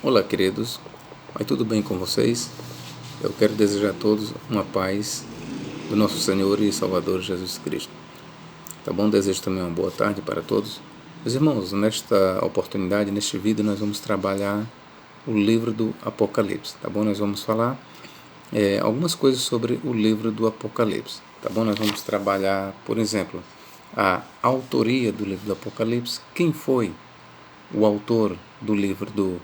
Olá, queridos. Vai tudo bem com vocês? Eu quero desejar a todos uma paz do nosso Senhor e Salvador Jesus Cristo. Tá bom? Desejo também uma boa tarde para todos. Meus irmãos, nesta oportunidade, neste vídeo, nós vamos trabalhar o livro do Apocalipse. Tá bom? Nós vamos falar algumas coisas sobre o livro do Apocalipse. Tá bom? Nós vamos trabalhar, por exemplo, a autoria do livro do Apocalipse. Quem foi o autor do livro do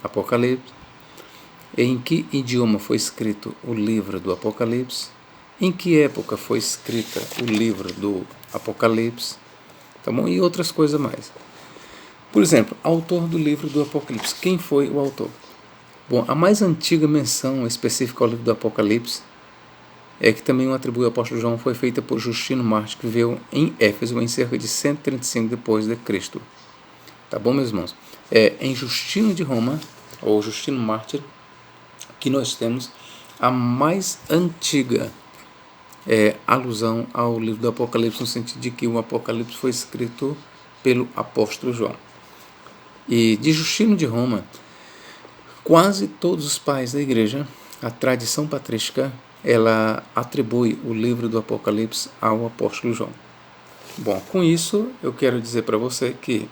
Apocalipse? Em que idioma foi escrito o livro do Apocalipse? Em que época foi escrita o livro do Apocalipse? Tá bom? E outras coisas mais. Por exemplo, autor do livro do Apocalipse. Quem foi o autor? Bom, a mais antiga menção específica ao livro do Apocalipse é que também o atribui ao apóstolo João, foi feita por Justino Mártir, que viveu em Éfeso em cerca de 135 depois de Cristo. Tá bom, meus irmãos? É em Justino de Roma, ou Justino Mártir, que nós temos a mais antiga alusão ao livro do Apocalipse, no sentido de que o Apocalipse foi escrito pelo apóstolo João. E de Justino de Roma, quase todos os pais da igreja, a tradição patrística, ela atribui o livro do Apocalipse ao apóstolo João. Bom, com isso eu quero dizer para você que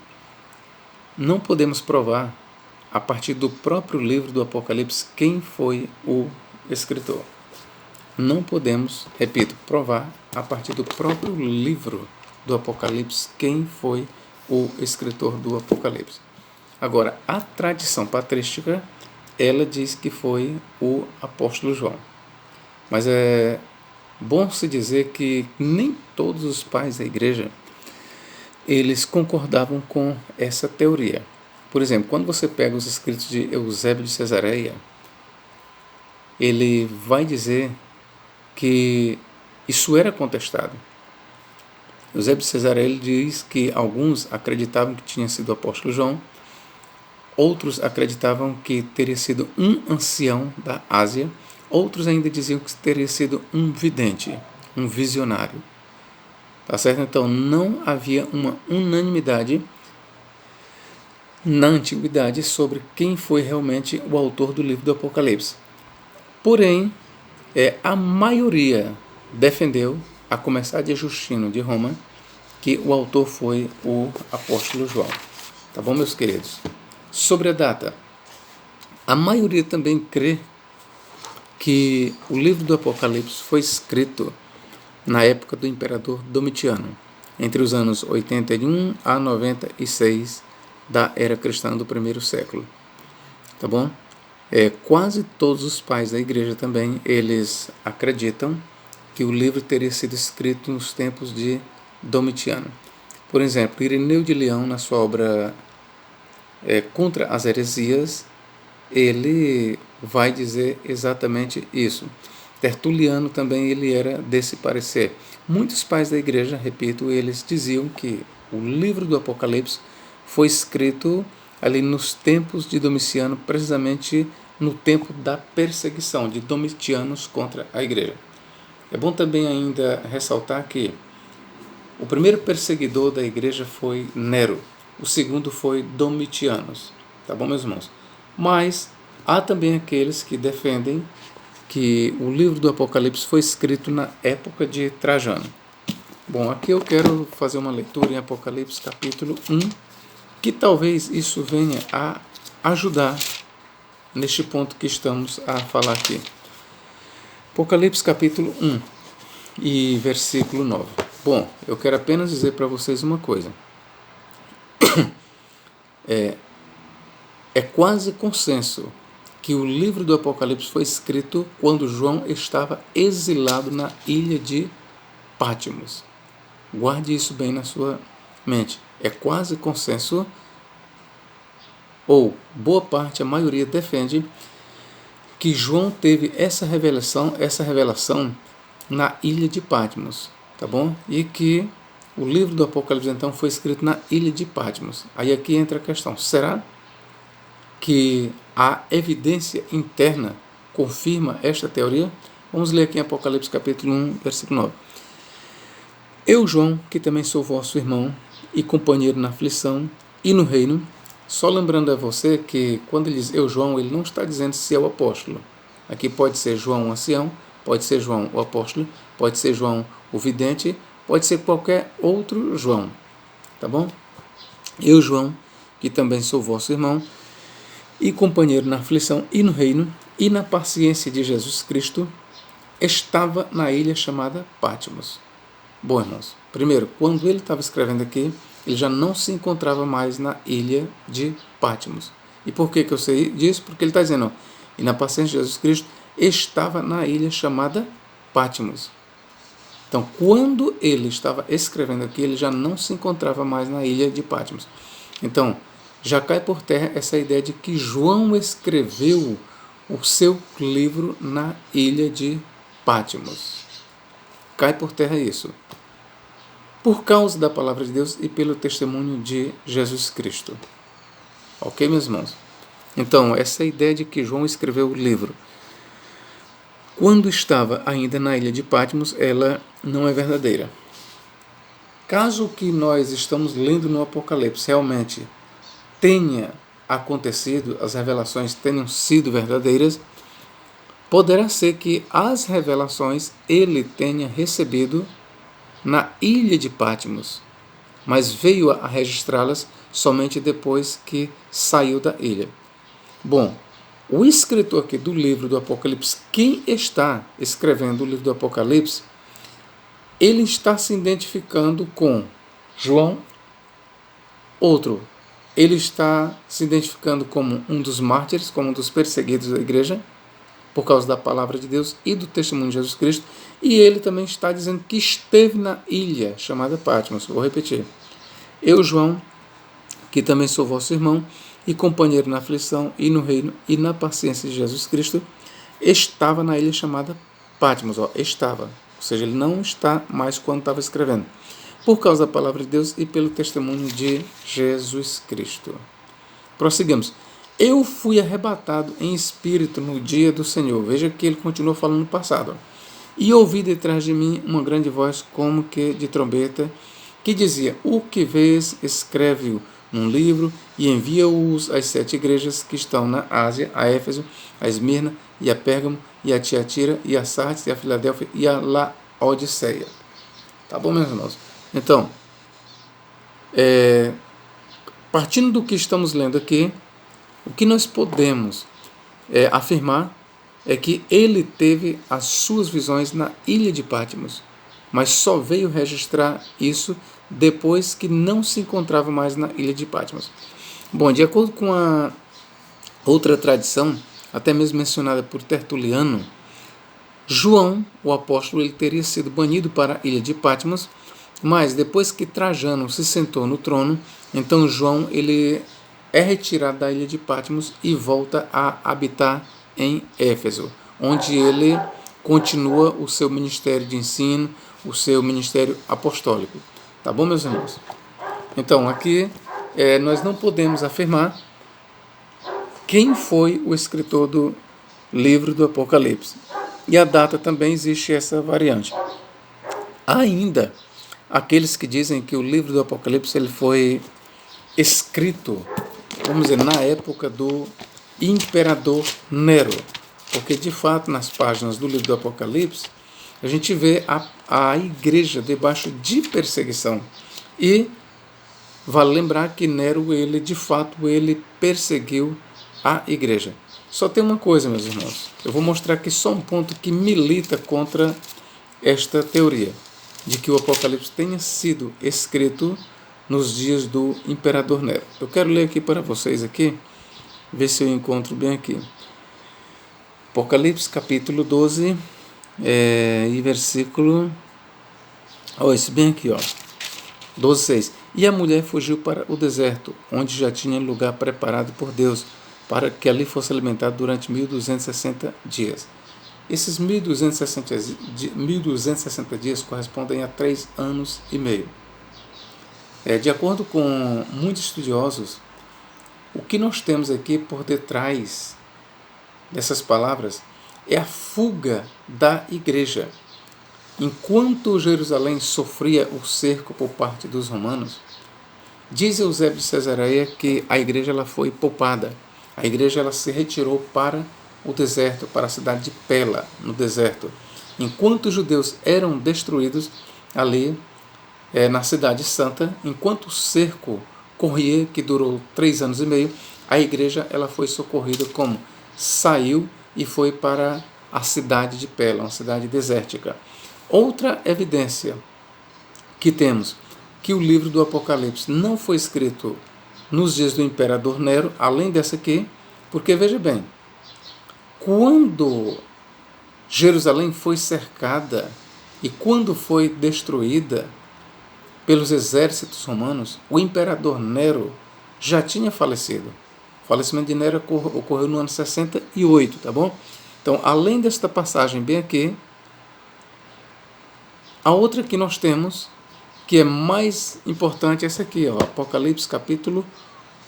não podemos provar a partir do próprio livro do Apocalipse quem foi o escritor. Não podemos, repito, provar a partir do próprio livro do Apocalipse quem foi o escritor do Apocalipse. Agora, a tradição patrística, ela diz que foi o apóstolo João. Mas é bom se dizer que nem todos os pais da igreja eles concordavam com essa teoria. Por exemplo, quando você pega os escritos de Eusébio de Cesareia, ele vai dizer que isso era contestado. Eusébio de Cesareia ele diz que alguns acreditavam que tinha sido o apóstolo João, outros acreditavam que teria sido um ancião da Ásia, outros ainda diziam que teria sido um vidente, um visionário. Tá certo? Então, não havia uma unanimidade na antiguidade sobre quem foi realmente o autor do livro do Apocalipse. Porém, a maioria defendeu, a começar de Justino de Roma, que o autor foi o apóstolo João. Tá bom, meus queridos? Sobre a data, a maioria também crê que o livro do Apocalipse foi escrito na época do imperador Domitiano, entre os anos 81 a 96 da era cristã do primeiro século. Tá bom? Quase todos os pais da igreja também, eles acreditam que o livro teria sido escrito nos tempos de Domitiano. Por exemplo, Ireneu de Leão, na sua obra Contra as Heresias, ele vai dizer exatamente isso. Tertuliano também ele era desse parecer. Muitos pais da igreja, repito, eles diziam que o livro do Apocalipse foi escrito ali nos tempos de Domiciano, precisamente no tempo da perseguição de Domitianos contra a igreja. É bom também ainda ressaltar que o primeiro perseguidor da igreja foi Nero, o segundo foi Domitianos. Tá bom, meus irmãos? Mas há também aqueles que defendem que o livro do Apocalipse foi escrito na época de Trajano. Bom, aqui eu quero fazer uma leitura em Apocalipse capítulo 1, que talvez isso venha a ajudar neste ponto que estamos a falar aqui. Apocalipse capítulo 1 e versículo 9. Bom, eu quero apenas dizer para vocês uma coisa. É quase consenso que o livro do Apocalipse foi escrito quando João estava exilado na ilha de Patmos. Guarde isso bem na sua mente. É quase consenso, ou boa parte, a maioria defende que João teve essa revelação na ilha de Patmos, tá bom? E que o livro do Apocalipse então foi escrito na ilha de Patmos. Aí aqui entra a questão: será que a evidência interna confirma esta teoria? Vamos ler aqui em Apocalipse capítulo 1, versículo 9. Eu, João, que também sou vosso irmão e companheiro na aflição e no reino, Só lembrando a você que quando ele diz eu, João, ele não está dizendo se é o apóstolo. Aqui pode ser João o ancião, pode ser João o apóstolo, pode ser João o vidente, pode ser qualquer outro João. Tá bom? Eu, João, que também sou vosso irmão e companheiro na aflição e no reino e na paciência de Jesus Cristo, estava na ilha chamada Patmos. Bom, irmãos, primeiro, quando ele estava escrevendo aqui, ele já não se encontrava mais na ilha de Patmos. E por que eu sei disso? Porque ele está dizendo, ó, e na paciência de Jesus Cristo, estava na ilha chamada Patmos. Então, quando ele estava escrevendo aqui, ele já não se encontrava mais na ilha de Patmos. Então, já cai por terra essa ideia de que João escreveu o seu livro na ilha de Patmos. Cai por terra isso. Por causa da palavra de Deus e pelo testemunho de Jesus Cristo. Ok, meus irmãos? Então, essa ideia de que João escreveu o livro quando estava ainda na ilha de Patmos, ela não é verdadeira. Caso o que nós estamos lendo no Apocalipse realmente tenha acontecido, as revelações tenham sido verdadeiras, poderá ser que as revelações ele tenha recebido na ilha de Patmos, mas veio a registrá-las somente depois que saiu da ilha. Bom, o escritor aqui do livro do Apocalipse, quem está escrevendo o livro do Apocalipse, ele está se identificando com João, outro, ele está se identificando como um dos mártires, como um dos perseguidos da igreja, por causa da palavra de Deus e do testemunho de Jesus Cristo, e ele também está dizendo que esteve na ilha chamada Patmos. Vou repetir. Eu, João, que também sou vosso irmão e companheiro na aflição e no reino e na paciência de Jesus Cristo, estava na ilha chamada Patmos. Estava, ou seja, ele não está mais quando estava escrevendo, por causa da palavra de Deus e pelo testemunho de Jesus Cristo. Prossigamos. Eu fui arrebatado em espírito no dia do Senhor. Veja que ele continua falando no passado. E ouvi detrás de mim uma grande voz como que de trombeta, que dizia, o que vês, escreve-o num livro e envia-os às 7 igrejas que estão na Ásia, a Éfeso, a Esmirna, e a Pérgamo, e a Tiatira, e a Sardes, e a Filadélfia, e a Laodiceia. Tá bom, meus irmãos? Então, partindo do que estamos lendo aqui, o que nós podemos afirmar é que ele teve as suas visões na ilha de Patmos, mas só veio registrar isso depois que não se encontrava mais na ilha de Patmos. Bom, de acordo com a outra tradição, até mesmo mencionada por Tertuliano, João, o apóstolo, ele teria sido banido para a ilha de Patmos, mas depois que Trajano se sentou no trono, então João ele é retirado da ilha de Patmos e volta a habitar em Éfeso, onde ele continua o seu ministério de ensino, o seu ministério apostólico. Tá bom, meus irmãos? Então, aqui nós não podemos afirmar quem foi o escritor do livro do Apocalipse. E a data também existe essa variante. Ainda, aqueles que dizem que o livro do Apocalipse ele foi escrito, vamos dizer, na época do imperador Nero, porque de fato nas páginas do livro do Apocalipse a gente vê a igreja debaixo de perseguição, e vale lembrar que Nero ele de fato ele perseguiu a igreja. Só tem uma coisa, meus irmãos, eu vou mostrar aqui só um ponto que milita contra esta teoria de que o Apocalipse tenha sido escrito nos dias do imperador Nero. Eu quero ler aqui para vocês aqui, ver se eu encontro bem aqui. Apocalipse capítulo 12 e versículo, esse bem aqui, 12:6. E a mulher fugiu para o deserto, onde já tinha lugar preparado por Deus, para que ali fosse alimentada durante 1260 dias. Esses 1260 dias correspondem a 3 anos e meio. De acordo com muitos estudiosos, o que nós temos aqui por detrás dessas palavras é a fuga da igreja. Enquanto Jerusalém sofria o cerco por parte dos romanos, Diz Eusébio de Cesareia que a igreja ela foi poupada. A igreja ela se retirou para o deserto, para a cidade de Pela, no deserto. Enquanto os judeus eram destruídos ali na cidade santa, enquanto o cerco corria, que durou 3 anos e meio, a igreja ela foi socorrida como? Saiu e foi para a cidade de Pela, uma cidade desértica. Outra evidência que temos, que o livro do Apocalipse não foi escrito nos dias do imperador Nero, além dessa aqui, porque veja bem, quando Jerusalém foi cercada e quando foi destruída pelos exércitos romanos, o imperador Nero já tinha falecido. O falecimento de Nero ocorreu no ano 68, tá bom? Então, além desta passagem bem aqui, a outra que nós temos, que é mais importante, é essa aqui, ó, Apocalipse capítulo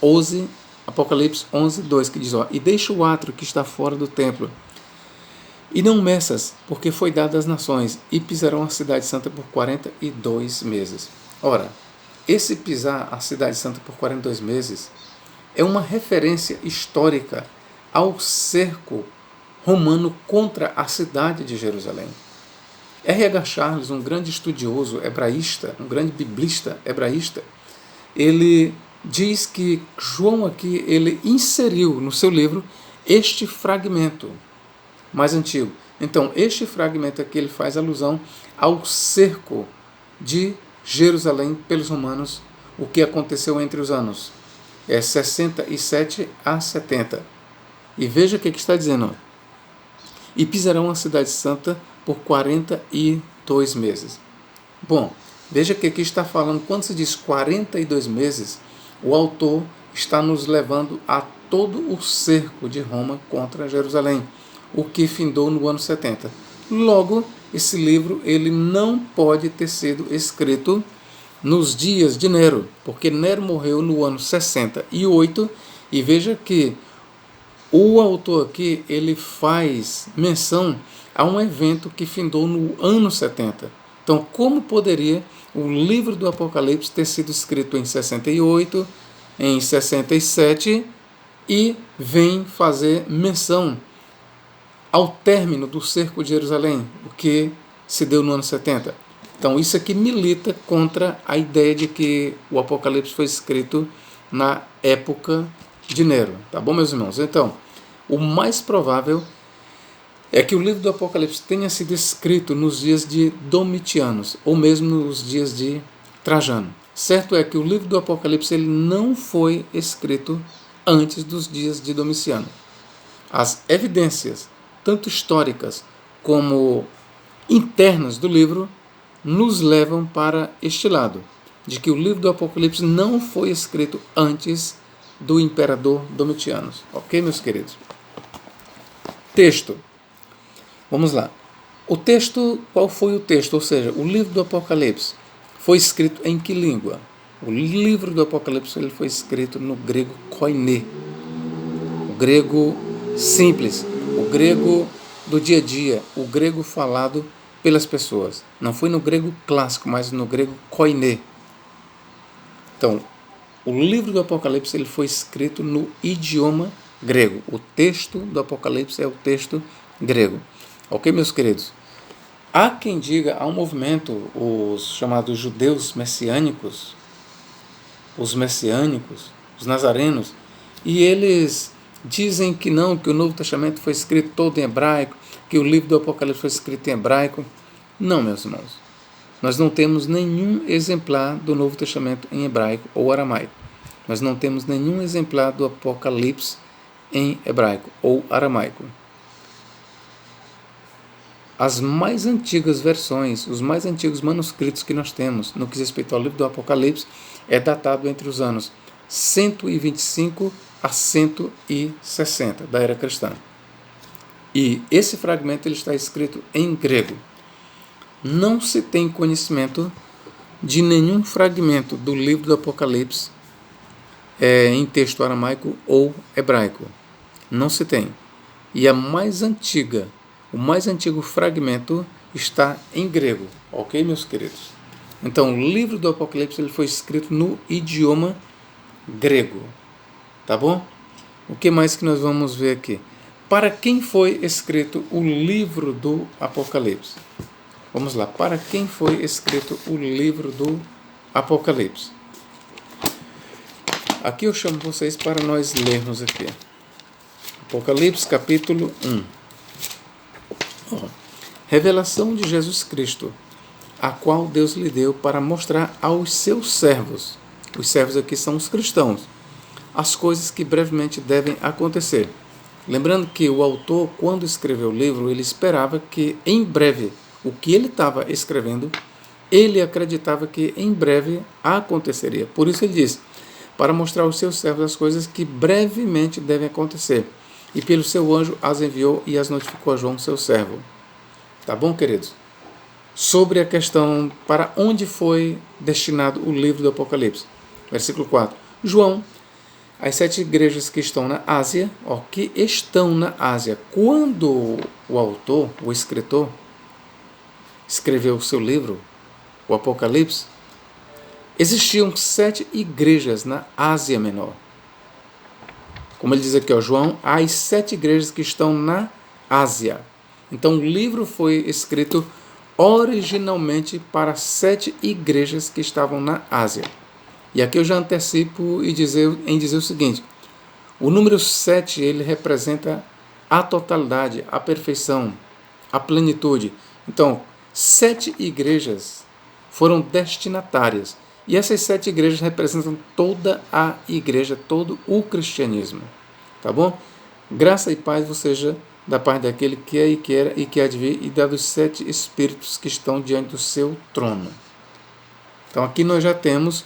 11, Apocalipse 11, 2, que diz, ó, e deixa o átrio que está fora do templo, e não meças, porque foi dado às nações, e pisarão a cidade santa por 42 meses. Ora, esse pisar a cidade santa por 42 meses é uma referência histórica ao cerco romano contra a cidade de Jerusalém. R.H. Charles, um grande estudioso hebraísta, um grande biblista hebraísta, ele diz que João aqui ele inseriu no seu livro este fragmento mais antigo. Então, este fragmento aqui ele faz alusão ao cerco de Jerusalém pelos romanos, o que aconteceu entre os anos 67 a 70. E veja o que está dizendo. E pisarão a cidade santa por 42 meses. Bom, veja que aqui está falando, quando se diz 42 meses, o autor está nos levando a todo o cerco de Roma contra Jerusalém, o que findou no ano 70. Logo, esse livro ele não pode ter sido escrito nos dias de Nero, porque Nero morreu no ano 68, e veja que o autor aqui ele faz menção a um evento que findou no ano 70. Então, como poderia o livro do Apocalipse ter sido escrito em 68, em 67, e vem fazer menção ao término do cerco de Jerusalém, o que se deu no ano 70. Então, isso aqui milita contra a ideia de que o Apocalipse foi escrito na época de Nero. Tá bom, meus irmãos? Então, o mais provável é que o livro do Apocalipse tenha sido escrito nos dias de Domitiano, ou mesmo nos dias de Trajano. Certo é que o livro do Apocalipse ele não foi escrito antes dos dias de Domiciano. As evidências, tanto históricas como internas do livro, nos levam para este lado, de que o livro do Apocalipse não foi escrito antes do imperador Domitiano. Ok, meus queridos? Texto. Vamos lá. O texto, qual foi o texto? Ou seja, o livro do Apocalipse foi escrito em que língua? O livro do Apocalipse ele foi escrito no grego koiné, o grego simples, o grego do dia a dia, o grego falado pelas pessoas. Não foi no grego clássico, mas no grego koiné. Então, o livro do Apocalipse ele foi escrito no idioma grego. O texto do Apocalipse é o texto grego. Ok, meus queridos? Há quem diga, há um movimento, os chamados judeus messiânicos, os nazarenos, e eles dizem que não, que o Novo Testamento foi escrito todo em hebraico, que o livro do Apocalipse foi escrito em hebraico. Não, meus irmãos. Nós não temos nenhum exemplar do Novo Testamento em hebraico ou aramaico. Nós não temos nenhum exemplar do Apocalipse em hebraico ou aramaico. As mais antigas versões, os mais antigos manuscritos que nós temos no que diz respeito ao livro do Apocalipse é datado entre os anos 125 a 160 da era cristã. E esse fragmento ele está escrito em grego. Não se tem conhecimento de nenhum fragmento do livro do Apocalipse em texto aramaico ou hebraico. Não se tem. E a mais antiga, o mais antigo fragmento está em grego. Ok, meus queridos? Então, o livro do Apocalipse ele foi escrito no idioma grego. Tá bom? O que mais que nós vamos ver aqui? Para quem foi escrito o livro do Apocalipse? Vamos lá. Para quem foi escrito o livro do Apocalipse? Aqui eu chamo vocês para nós lermos aqui. Apocalipse capítulo 1. Revelação de Jesus Cristo, a qual Deus lhe deu para mostrar aos seus servos. Os servos aqui são os cristãos. As coisas que brevemente devem acontecer. Lembrando que o autor, quando escreveu o livro, ele esperava que em breve, o que ele estava escrevendo, ele acreditava que em breve aconteceria. Por isso ele diz, para mostrar aos seus servos as coisas que brevemente devem acontecer. E pelo seu anjo as enviou e as notificou a João, seu servo. Tá bom, queridos? Sobre a questão para onde foi destinado o livro do Apocalipse. Versículo 4. João, as 7 igrejas que estão na Ásia, quando o autor, o escritor, escreveu o seu livro, o Apocalipse, existiam 7 igrejas na Ásia Menor. Como ele diz aqui, João, as 7 igrejas que estão na Ásia. Então o livro foi escrito originalmente para 7 igrejas que estavam na Ásia. E aqui eu já antecipo em dizer o seguinte, o número 7 ele representa a totalidade, a perfeição, a plenitude. Então, 7 igrejas foram destinatárias. E essas 7 igrejas representam toda a igreja, todo o cristianismo. Tá bom? Graça e paz vos seja da parte daquele que é e que era e que há de vir e da dos 7 espíritos que estão diante do seu trono. Então aqui nós já temos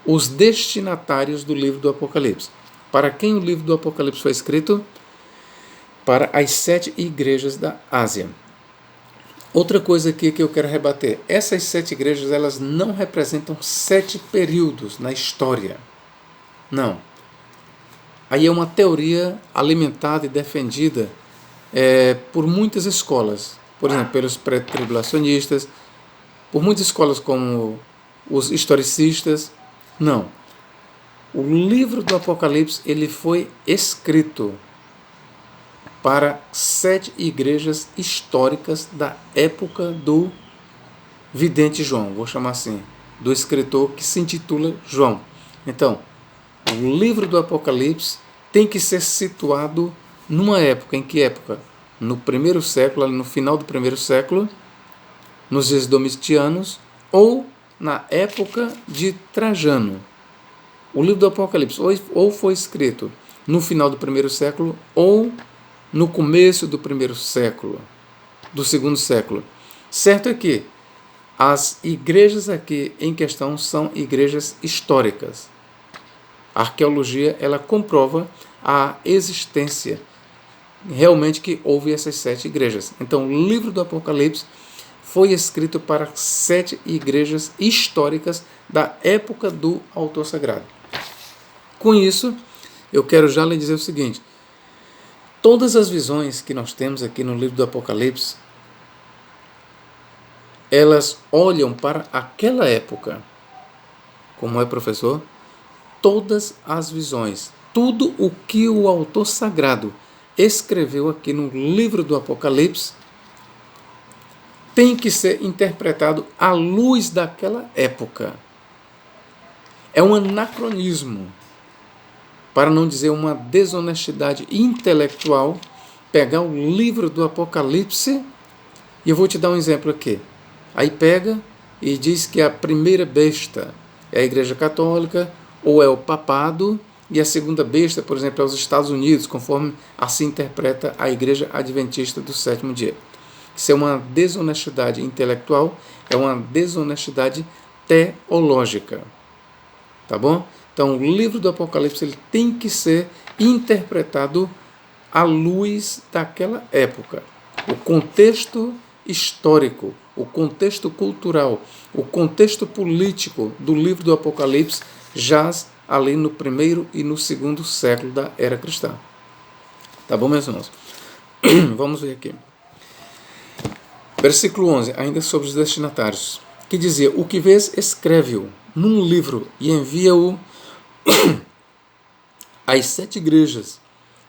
os destinatários do livro do Apocalipse. Para quem o livro do Apocalipse foi escrito? Para as 7 igrejas da Ásia. Outra coisa aqui que eu quero rebater. Essas 7 igrejas, elas não representam 7 períodos na história. Não. Aí é uma teoria alimentada e defendida por muitas escolas. Por exemplo, pelos pré-tribulacionistas, por muitas escolas como os historicistas. Não. O livro do Apocalipse ele foi escrito para 7 igrejas históricas da época do vidente João, vou chamar assim, do escritor que se intitula João. Então, o livro do Apocalipse tem que ser situado numa época. Em que época? No primeiro século, no final do primeiro século, nos dias domitianos, ou na época de Trajano. O livro do Apocalipse ou foi escrito no final do primeiro século ou no começo do primeiro século, do segundo século. Certo é que as igrejas aqui em questão são igrejas históricas. A arqueologia ela comprova a existência realmente que houve essas 7 igrejas. Então o livro do Apocalipse foi escrito para 7 igrejas históricas da época do autor sagrado. Com isso, eu quero já lhe dizer o seguinte, todas as visões que nós temos aqui no livro do Apocalipse, elas olham para aquela época. Como é, professor? Todas as visões, tudo o que o autor sagrado escreveu aqui no livro do Apocalipse, tem que ser interpretado à luz daquela época. É um anacronismo, para não dizer uma desonestidade intelectual, pegar o livro do Apocalipse, e eu vou te dar um exemplo aqui. Aí pega e diz que a primeira besta é a Igreja Católica, ou é o Papado, e a segunda besta, por exemplo, é os Estados Unidos, conforme assim interpreta a Igreja Adventista do Sétimo Dia. Isso é uma desonestidade intelectual, é uma desonestidade teológica. Tá bom? Então, o livro do Apocalipse ele tem que ser interpretado à luz daquela época. O contexto histórico, o contexto cultural, o contexto político do livro do Apocalipse jaz ali no primeiro e no segundo século da era cristã. Tá bom, meus irmãos? Vamos ver aqui. Versículo 11, ainda sobre os destinatários. que dizia: o que vês, escreve-o num livro e envia-o às 7 igrejas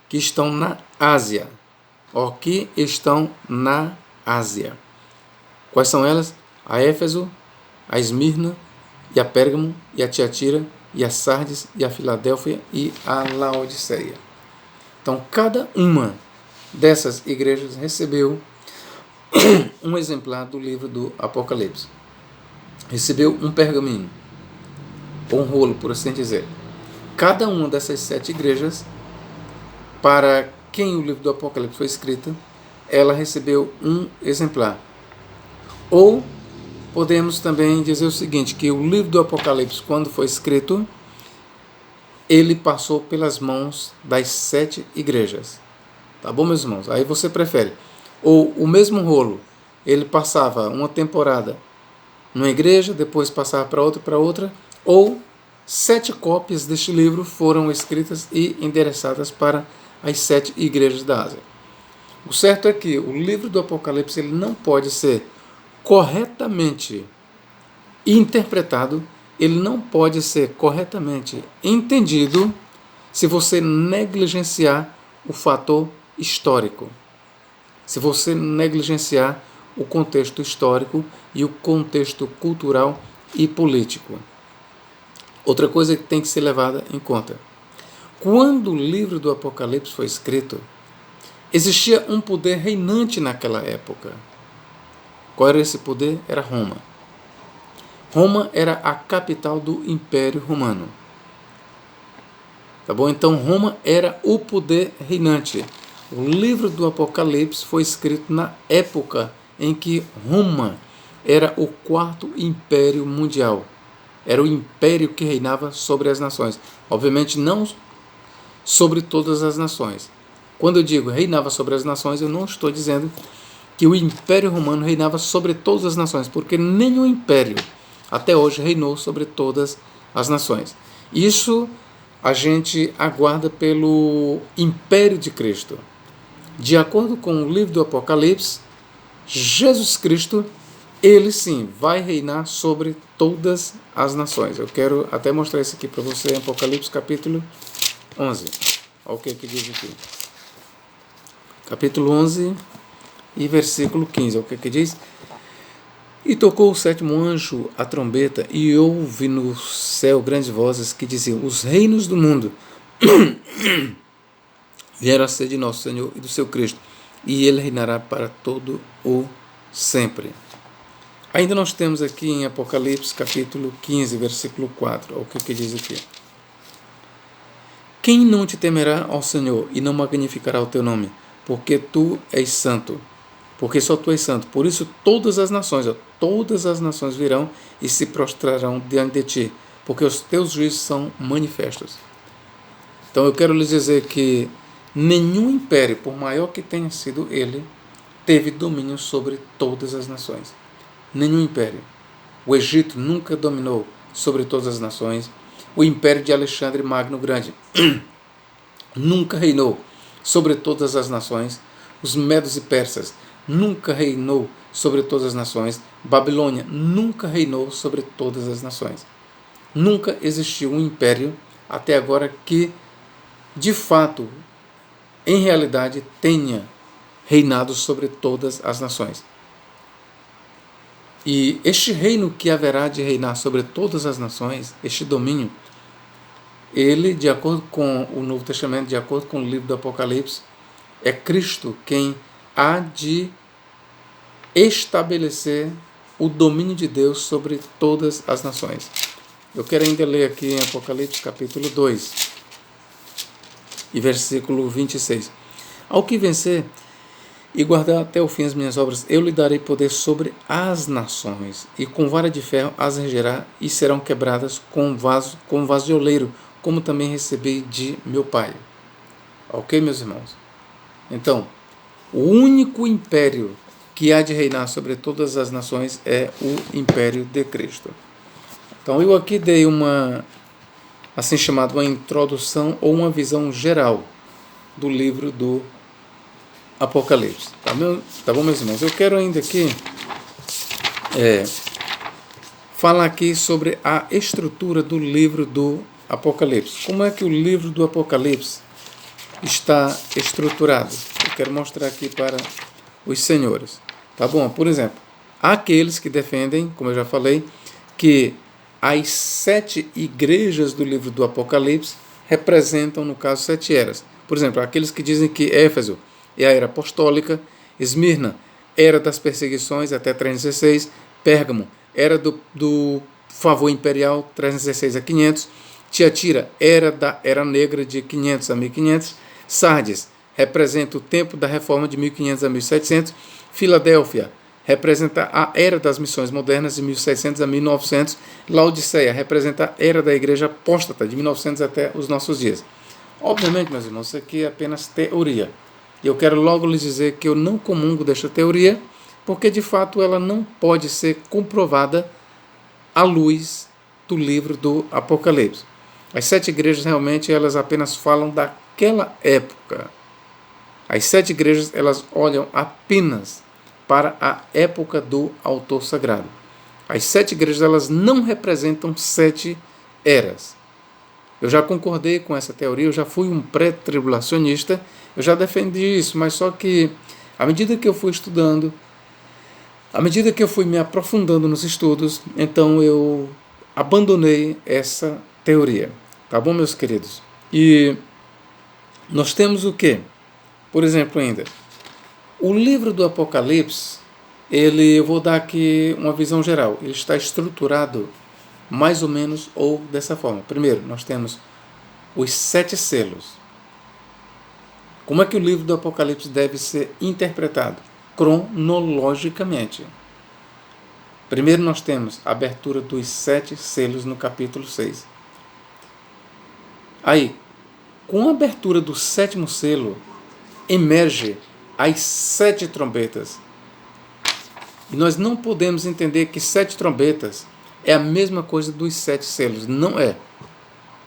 que estão na Ásia. Ó, que estão na Ásia. Quais são elas? A Éfeso, a Esmirna, e a Pérgamo, e a Tiatira, e a Sardes, e a Filadélfia, e a Laodiceia. Então, cada uma dessas igrejas recebeu um exemplar do livro do Apocalipse. Recebeu um pergaminho, ou um rolo, por assim dizer. Cada uma dessas 7 igrejas, para quem o livro do Apocalipse foi escrito, ela recebeu um exemplar. Ou podemos também dizer o seguinte, que o livro do Apocalipse, quando foi escrito, ele passou pelas mãos das 7 igrejas. Tá bom, meus irmãos? Aí você prefere. Ou o mesmo rolo, ele passava uma temporada numa igreja, depois passava para outra, ou 7 cópias deste livro foram escritas e endereçadas para as 7 igrejas da Ásia. O certo é que o livro do Apocalipse ele não pode ser corretamente interpretado, ele não pode ser corretamente entendido se você negligenciar o fator histórico, se você negligenciar o contexto histórico e o contexto cultural e político. Outra coisa que tem que ser levada em conta. Quando o livro do Apocalipse foi escrito, existia um poder reinante naquela época. Qual era esse poder? Era Roma. Roma era a capital do Império Romano. Tá bom? Então Roma era o poder reinante. O livro do Apocalipse foi escrito na época em que Roma era o 4º império mundial. Era o império que reinava sobre as nações. Obviamente não sobre todas as nações. Quando eu digo reinava sobre as nações, eu não estou dizendo que o Império Romano reinava sobre todas as nações, porque nenhum império até hoje reinou sobre todas as nações. Isso a gente aguarda pelo Império de Cristo. De acordo com o livro do Apocalipse, Jesus Cristo, ele sim vai reinar sobre todas as nações. Eu quero até mostrar isso aqui para você em Apocalipse capítulo 11. Olha o que diz aqui. Capítulo 11 e versículo 15. Olha o que diz. E tocou o 7º anjo a trombeta, e ouvi no céu grandes vozes que diziam: os reinos do mundo vieram a ser de nosso Senhor e do seu Cristo, e ele reinará para todo o sempre. Ainda nós temos aqui em Apocalipse capítulo 15, versículo 4. Olha o que diz aqui. Quem não te temerá ao Senhor e não magnificará o teu nome? Porque tu és santo. Porque só tu és santo. Por isso todas as nações virão e se prostrarão diante de ti, porque os teus juízos são manifestos. Então eu quero lhes dizer que nenhum império, por maior que tenha sido ele, teve domínio sobre todas as nações. Nenhum império. O Egito nunca dominou sobre todas as nações. O império de Alexandre Magno Grande nunca reinou sobre todas as nações. Os medos e persas nunca reinou sobre todas as nações. Babilônia nunca reinou sobre todas as nações. Nunca existiu um império até agora que, de fato, em realidade, tenha reinado sobre todas as nações. E este reino que haverá de reinar sobre todas as nações, este domínio, ele, de acordo com o Novo Testamento, de acordo com o livro do Apocalipse, é Cristo quem há de estabelecer o domínio de Deus sobre todas as nações. Eu quero ainda ler aqui em Apocalipse capítulo 2 e versículo 26. Ao que vencer e guardar até o fim as minhas obras, eu lhe darei poder sobre as nações, e com vara de ferro as regerá, e serão quebradas com vaso de oleiro, como também recebi de meu Pai. Ok, meus irmãos? Então, o único império que há de reinar sobre todas as nações é o Império de Cristo. Então, eu aqui dei uma, assim chamada, uma introdução ou uma visão geral do livro do Apocalipse. Tá bom, meus irmãos? Eu quero ainda aqui fala aqui sobre a estrutura do livro do Apocalipse. Como é que o livro do Apocalipse está estruturado? Eu quero mostrar aqui para os senhores. Tá bom? Por exemplo, há aqueles que defendem, como eu já falei, que as 7 igrejas do livro do Apocalipse representam, no caso, 7 eras. Por exemplo, aqueles que dizem que Éfeso é a era apostólica, Esmirna, era das perseguições até 316, Pérgamo, era do favor imperial 316 a 500, Tiatira, era da Era Negra de 500 a 1500, Sardes, representa o tempo da reforma de 1500 a 1700, Filadélfia, representa a era das missões modernas de 1700 a 1900, Laodiceia representa a era da igreja apóstata de 1900 até os nossos dias. Obviamente, meus irmãos, isso aqui é apenas teoria. E eu quero logo lhes dizer que eu não comungo desta teoria, porque de fato ela não pode ser comprovada à luz do livro do Apocalipse. As 7 igrejas realmente elas apenas falam daquela época. As 7 igrejas elas olham apenas para a época do autor sagrado. As 7 igrejas elas não representam 7 eras. Eu já concordei com essa teoria, eu já fui um pré-tribulacionista, eu já defendi isso, mas só que à medida que eu fui estudando, à medida que eu fui me aprofundando nos estudos, então eu abandonei essa teoria. Tá bom, meus queridos? E nós temos o quê? Por exemplo, ainda, o livro do Apocalipse, eu vou dar aqui uma visão geral. Ele está estruturado mais ou menos ou dessa forma. Primeiro, nós temos os 7 selos. Como é que o livro do Apocalipse deve ser interpretado? Cronologicamente. Primeiro nós temos a abertura dos 7 selos no capítulo 6. Aí, com a abertura do 7º selo, emerge as 7 trombetas. E nós não podemos entender que 7 trombetas é a mesma coisa dos 7 selos. Não é.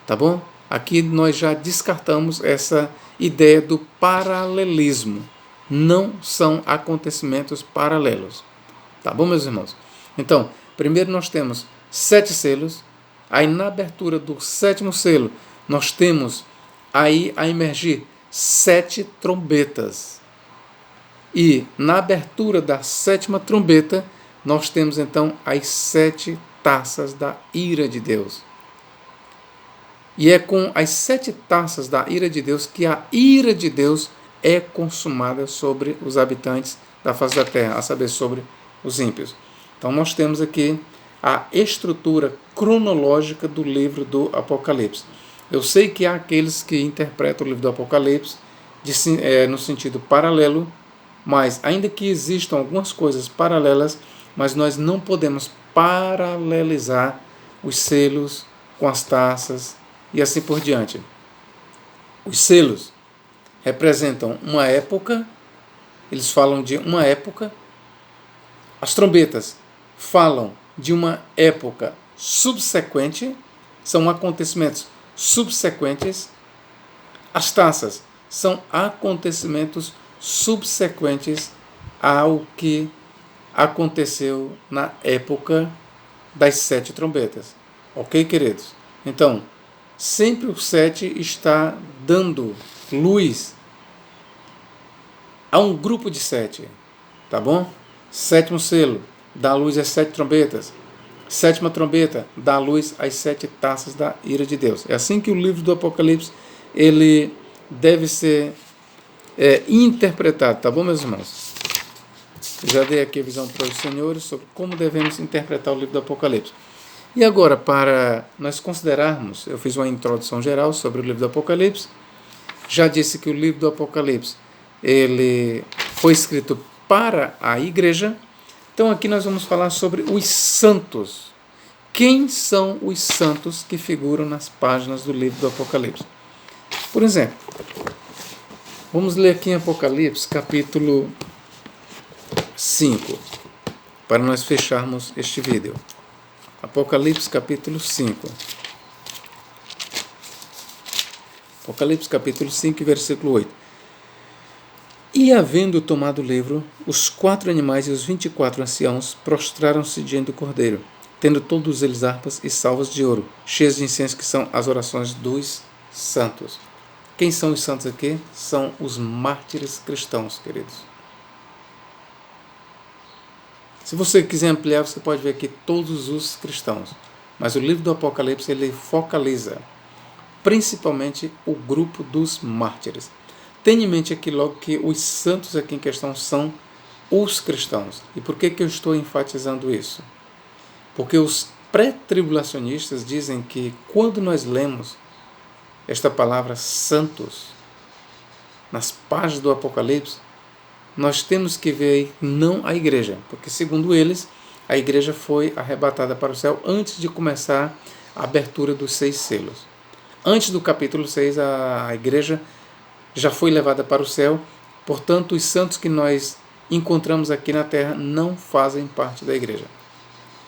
Tá bom? Aqui nós já descartamos essa ideia do paralelismo. Não são acontecimentos paralelos. Tá bom, meus irmãos? Então, primeiro nós temos 7 selos. Aí na abertura do 7º selo, nós temos aí a emergir 7 trombetas. E na abertura da 7ª trombeta, nós temos então as 7 taças da ira de Deus. E é com as 7 taças da ira de Deus que a ira de Deus é consumada sobre os habitantes da face da terra, a saber, sobre os ímpios. Então nós temos aqui a estrutura cronológica do livro do Apocalipse. Eu sei que há aqueles que interpretam o livro do Apocalipse no sentido paralelo, mas ainda que existam algumas coisas paralelas, mas nós não podemos paralelizar os selos com as taças e assim por diante. Os selos representam uma época, eles falam de uma época. As trombetas falam de uma época subsequente, são acontecimentos subsequentes. As taças são acontecimentos subsequentes ao que aconteceu na época das 7 trombetas. Ok, queridos? Então, sempre o 7 está dando luz a um grupo de 7. Tá bom? 7º selo dá luz às 7 trombetas. 7ª trombeta dá luz às 7 taças da ira de Deus. É assim que o livro do Apocalipse ele deve ser interpretado, tá bom, meus irmãos? Eu já dei aqui a visão para os senhores sobre como devemos interpretar o livro do Apocalipse. E agora, para nós considerarmos, eu fiz uma introdução geral sobre o livro do Apocalipse, já disse que o livro do Apocalipse ele foi escrito para a igreja. Então aqui nós vamos falar sobre os santos. Quem são os santos que figuram nas páginas do livro do Apocalipse? Por exemplo, vamos ler aqui em Apocalipse, capítulo 5, para nós fecharmos este vídeo. Apocalipse, capítulo 5. Apocalipse, capítulo 5, versículo 8. E, havendo tomado o livro, os 4 animais e os 24 anciãos prostraram-se diante do Cordeiro, tendo todos eles harpas e salvas de ouro, cheias de incenso, que são as orações dos santos. Quem são os santos aqui? São os mártires cristãos, queridos. Se você quiser ampliar, você pode ver aqui todos os cristãos. Mas o livro do Apocalipse, ele focaliza principalmente o grupo dos mártires. Tenha em mente aqui logo que os santos aqui em questão são os cristãos. E por que eu estou enfatizando isso? Porque os pré-tribulacionistas dizem que quando nós lemos esta palavra santos nas páginas do Apocalipse, nós temos que ver aí não a igreja, porque segundo eles, a igreja foi arrebatada para o céu antes de começar a abertura dos 6 selos. Antes do capítulo 6, a igreja já foi levada para o céu, portanto, os santos que nós encontramos aqui na terra não fazem parte da igreja.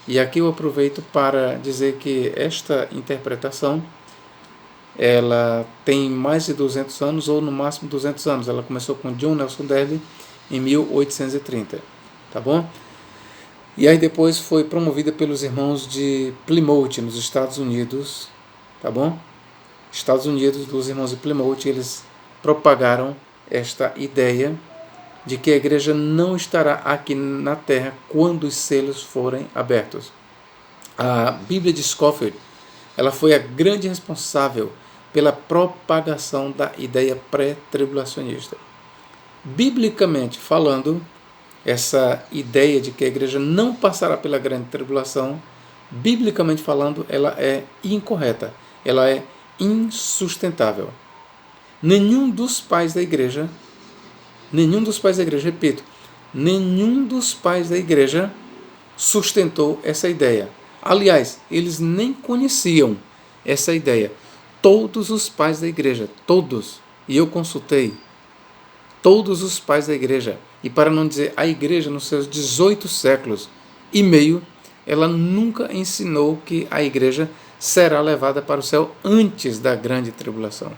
E aqui eu aproveito para dizer que esta interpretação, ela tem mais de 200 anos, ou no máximo 200 anos. Ela começou com John Nelson Darby em 1830, tá bom? E aí depois foi promovida pelos irmãos de Plymouth, nos Estados Unidos, tá bom? Estados Unidos, dos irmãos de Plymouth, eles propagaram esta ideia de que a igreja não estará aqui na terra quando os selos forem abertos. A Bíblia de Scofield, ela foi a grande responsável pela propagação da ideia pré-tribulacionista. Biblicamente falando, essa ideia de que a igreja não passará pela grande tribulação, biblicamente falando, ela é incorreta, ela é insustentável. Nenhum dos pais da igreja, repito, nenhum dos pais da igreja sustentou essa ideia. Aliás, eles nem conheciam essa ideia. Todos os pais da igreja, todos, e eu consultei, todos os pais da igreja, e para não dizer a igreja nos seus 18 séculos e meio, ela nunca ensinou que a igreja será levada para o céu antes da grande tribulação.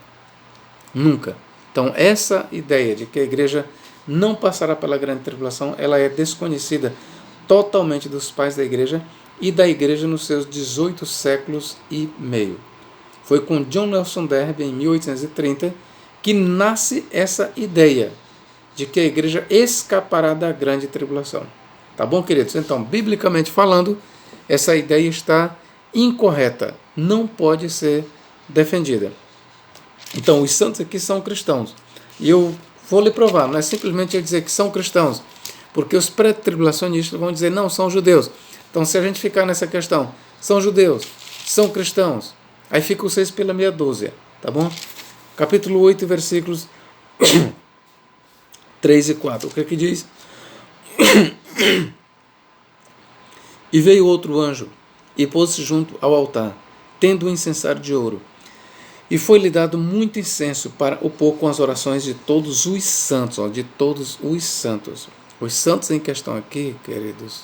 Nunca. Então, essa ideia de que a igreja não passará pela grande tribulação, ela é desconhecida totalmente dos pais da igreja e da igreja nos seus 18 séculos e meio. Foi com John Nelson Darby, em 1830, que nasce essa ideia de que a igreja escapará da grande tribulação. Tá bom, queridos? Então, biblicamente falando, essa ideia está incorreta, não pode ser defendida. Então, os santos aqui são cristãos. E eu vou lhe provar, não é simplesmente eu dizer que são cristãos, porque os pré-tribulacionistas vão dizer, não, são judeus. Então, se a gente ficar nessa questão, são judeus, são cristãos, aí fica o 6 pela meia dúzia, tá bom? Capítulo 8, versículos 3 e 4. O que é que diz? E veio outro anjo, e pôs-se junto ao altar, tendo um incensário de ouro. E foi-lhe dado muito incenso para o pôr com as orações de todos os santos, de todos os santos. Os santos em questão aqui, queridos,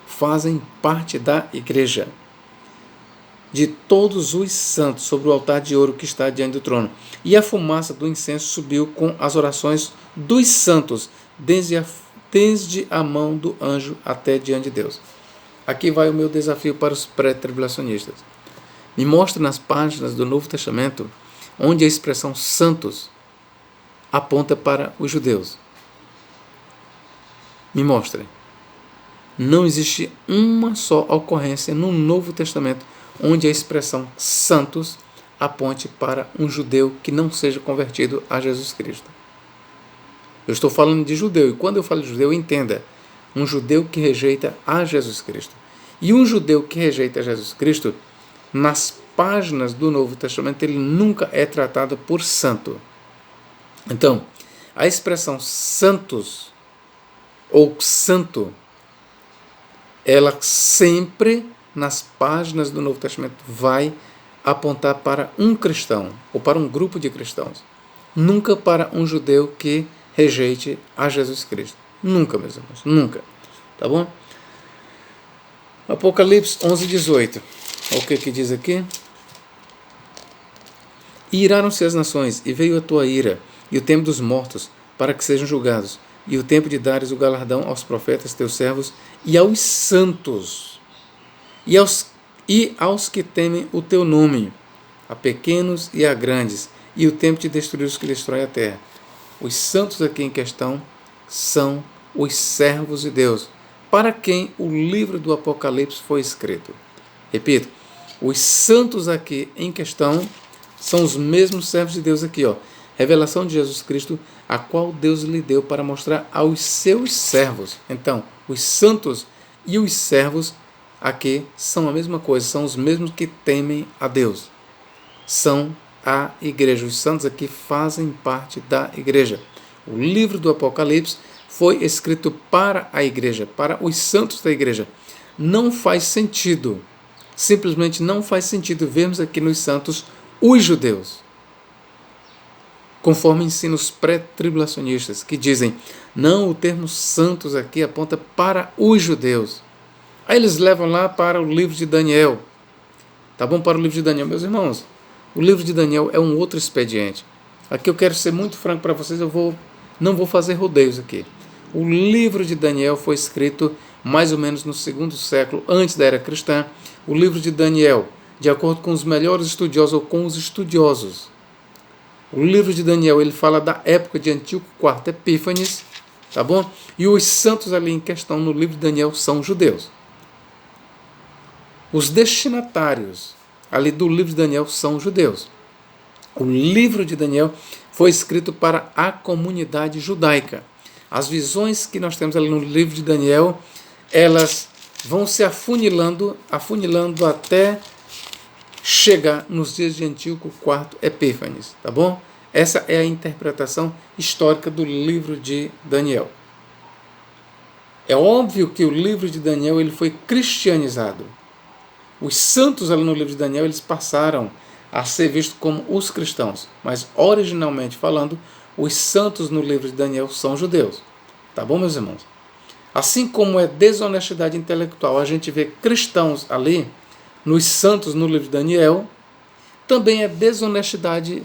fazem parte da igreja. De todos os santos sobre o altar de ouro que está diante do trono. E a fumaça do incenso subiu com as orações dos santos, desde a mão do anjo até diante de Deus. Aqui vai o meu desafio para os pré-tribulacionistas. Me mostre nas páginas do Novo Testamento onde a expressão santos aponta para os judeus. Me mostre. Não existe uma só ocorrência no Novo Testamento onde a expressão santos aponte para um judeu que não seja convertido a Jesus Cristo. Eu estou falando de judeu, e quando eu falo de judeu, entenda, um judeu que rejeita a Jesus Cristo. E um judeu que rejeita a Jesus Cristo, nas páginas do Novo Testamento, ele nunca é tratado por santo. Então, a expressão santos ou santo, ela sempre, nas páginas do Novo Testamento, vai apontar para um cristão, ou para um grupo de cristãos. Nunca para um judeu que rejeite a Jesus Cristo. Nunca, meus irmãos, nunca. Tá bom? Apocalipse 11, 18. O que diz aqui? E iraram-se as nações, e veio a tua ira, e o tempo dos mortos, para que sejam julgados, e o tempo de dares o galardão aos profetas teus servos, e aos santos, e aos que temem o teu nome, a pequenos e a grandes, e o tempo de destruir os que destroem a terra. Os santos aqui em questão são os servos de Deus, para quem o livro do Apocalipse foi escrito. Repito, os santos aqui em questão são os mesmos servos de Deus aqui, ó. Revelação de Jesus Cristo, a qual Deus lhe deu para mostrar aos seus servos. Então, os santos e os servos aqui são a mesma coisa, são os mesmos que temem a Deus. São a igreja. Os santos aqui fazem parte da igreja. O livro do Apocalipse foi escrito para a igreja, para os santos da igreja. Não faz sentido, simplesmente não faz sentido vermos aqui nos santos os judeus, conforme ensinos pré-tribulacionistas, que dizem, não, o termo santos aqui aponta para os judeus. Aí eles levam lá para o livro de Daniel. Tá bom? Para o livro de Daniel, meus irmãos. O livro de Daniel é um outro expediente. Aqui eu quero ser muito franco para vocês, não vou fazer rodeios aqui. O livro de Daniel foi escrito mais ou menos no 2º século antes da era cristã. O livro de Daniel, de acordo com os melhores estudiosos ou com os estudiosos, o livro de Daniel ele fala da época de Antíoco IV Epífanes, tá bom? E os santos ali em questão no livro de Daniel são judeus. Os destinatários ali do livro de Daniel são judeus. O livro de Daniel foi escrito para a comunidade judaica. As visões que nós temos ali no livro de Daniel, elas vão se afunilando até chegar nos dias de Antíoco IV Epífanes, tá bom? Essa é a interpretação histórica do livro de Daniel. É óbvio que o livro de Daniel ele foi cristianizado. Os santos ali no livro de Daniel, eles passaram a ser vistos como os cristãos, mas originalmente falando, os santos no livro de Daniel são judeus. Tá bom, meus irmãos? Assim como é desonestidade intelectual, a gente vê cristãos ali, nos santos no livro de Daniel, também é desonestidade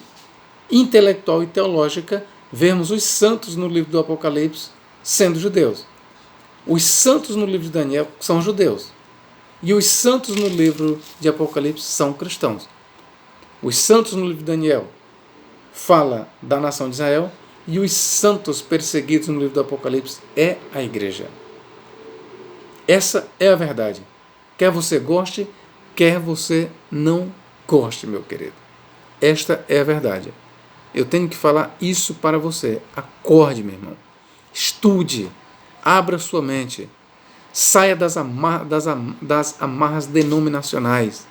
intelectual e teológica vermos os santos no livro do Apocalipse sendo judeus. Os santos no livro de Daniel são judeus. E os santos no livro de Apocalipse são cristãos. Os santos no livro de Daniel fala da nação de Israel e os santos perseguidos no livro do Apocalipse é a igreja. Essa é a verdade. Quer você goste, quer você não goste, meu querido. Esta é a verdade. Eu tenho que falar isso para você. Acorde, meu irmão. Estude. Abra sua mente. Saia das amarras denominacionais.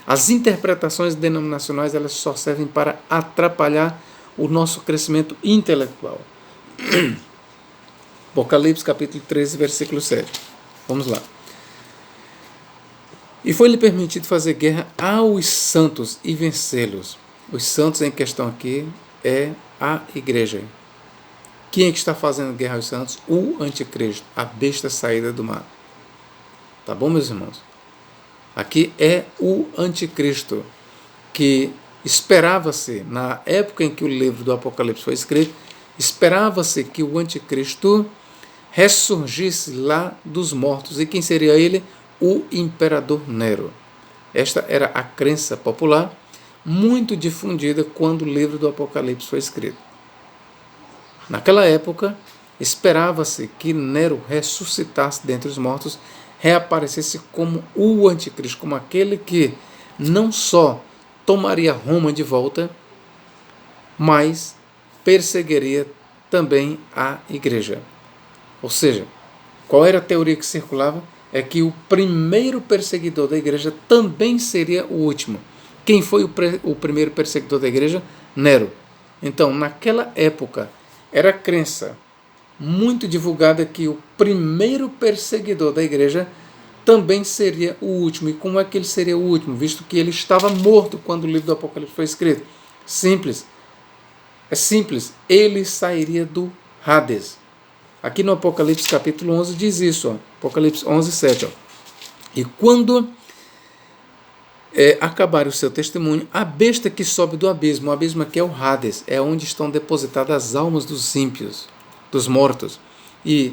As interpretações denominacionais elas só servem para atrapalhar o nosso crescimento intelectual. Apocalipse capítulo 13, versículo 7. Vamos lá. E foi-lhe permitido fazer guerra aos santos e vencê-los. Os santos em questão aqui é a igreja. Quem é que está fazendo guerra aos santos? O anticristo, a besta saída do mar. Tá bom, meus irmãos? Aqui é o anticristo, que esperava-se, na época em que o livro do Apocalipse foi escrito, esperava-se que o anticristo ressurgisse lá dos mortos. E quem seria ele? O imperador Nero. Esta era a crença popular, muito difundida quando o livro do Apocalipse foi escrito. Naquela época, esperava-se que Nero ressuscitasse dentre os mortos, reaparecesse como o anticristo, como aquele que não só tomaria Roma de volta, mas perseguiria também a igreja. Ou seja, qual era a teoria que circulava? É que o primeiro perseguidor da igreja também seria o último. Quem foi o primeiro perseguidor da igreja? Nero. Então, naquela época, era a crença muito divulgada que o primeiro perseguidor da igreja também seria o último. E como é que ele seria o último? Visto que ele estava morto quando o livro do Apocalipse foi escrito. Simples. É simples. Ele sairia do Hades. Aqui no Apocalipse capítulo 11 diz isso. Ó. Apocalipse 11, 7. Ó. E quando acabar o seu testemunho, a besta que sobe do abismo, o abismo aqui é o Hades, é onde estão depositadas as almas dos ímpios, dos mortos. E